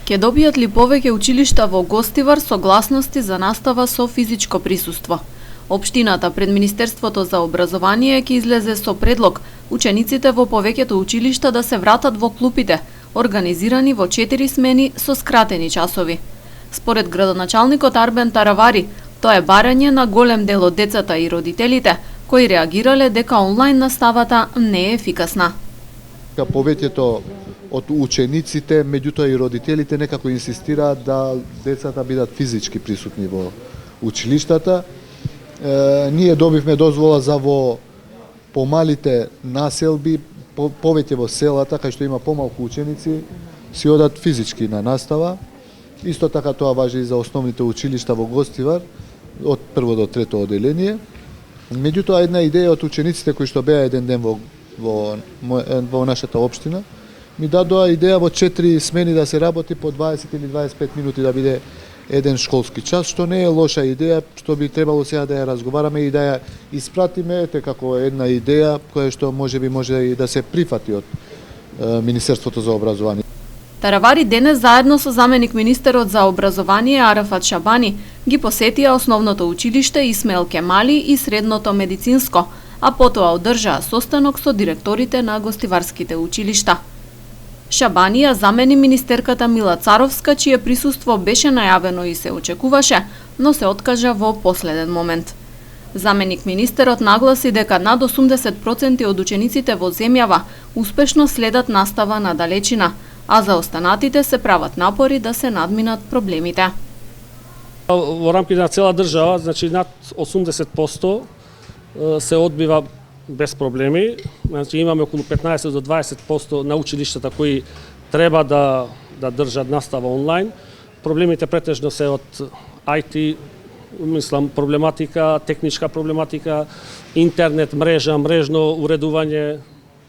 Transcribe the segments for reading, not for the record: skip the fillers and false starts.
Ќе добијат ли повеќе училишта во Гостивар согласности за настава со физичко присуство? Општината пред Министерството за образование ќе излезе со предлог учениците во повеќето училишта да се вратат во клупите, организирани во 4 смени со скратени часови. Според градоначалникот Арбен Таравари, тоа е барање на голем дел од децата и родителите, кои реагирале дека онлайн наставата не е ефикасна. Повеќето од учениците, меѓутоа и родителите некако инсистираат да децата бидат физички присутни во училиштата. Ние добивме дозвола за во помалите населби, повеќе во селата, кај што има помалку ученици, си одат физички на настава. Исто така тоа важи и за основните училишта во Гостивар, од прво до трето оделение. Меѓутоа, една идеја од учениците кои што беа еден ден во нашата општина, ми дадоа идеја во 4 смени да се работи по 20 или 25 минути да биде еден школски час, што не е лоша идеја, што би требало сега да ја разговараме и да ја испратиме како една идеја која што може и да се прифати од Министерството за образование. Таравари денес заедно со заменик министерот за образование Арафат Шабани ги посетија основното училиште Исмаил Кемали и средното медицинско, а потоа одржаа состанок со директорите на гостиварските училишта. Шабани ја замени министерката Мила Царовска, чие присуство беше најавено и се очекуваше, но се откажа во последен момент. Заменик министерот нагласи дека над 80% од учениците во земјава успешно следат настава на далечина, а за останатите се прават напори да се надминат проблемите. Во рамките на цела држава, значи над 80% се одбива без проблеми. Значи имаме околу 15 до 20% на училиштата кои треба да држат настава онлайн. Проблемите претежно се од IT, мислам, проблематика, техничка проблематика, интернет мрежа, мрежно уредување,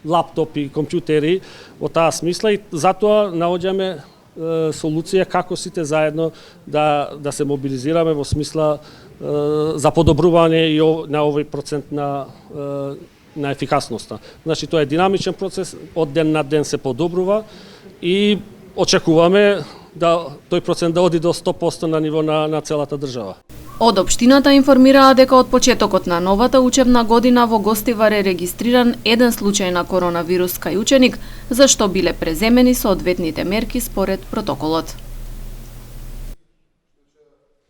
лаптопи, компјутери, во таа смисла, и затоа наоѓаме солуција како сите заедно да се мобилизираме во смисла за подобрување и на овој процент на ефикасноста. Значи тоа е динамичен процес, од ден на ден се подобрува и очекуваме да тој процент да оди до 100% на ниво на целата држава. Од општината информираа дека од почетокот на новата учебна година во Гостивар е регистриран еден случај на коронавирус кај ученик, за што биле преземени соодветните мерки според протоколот.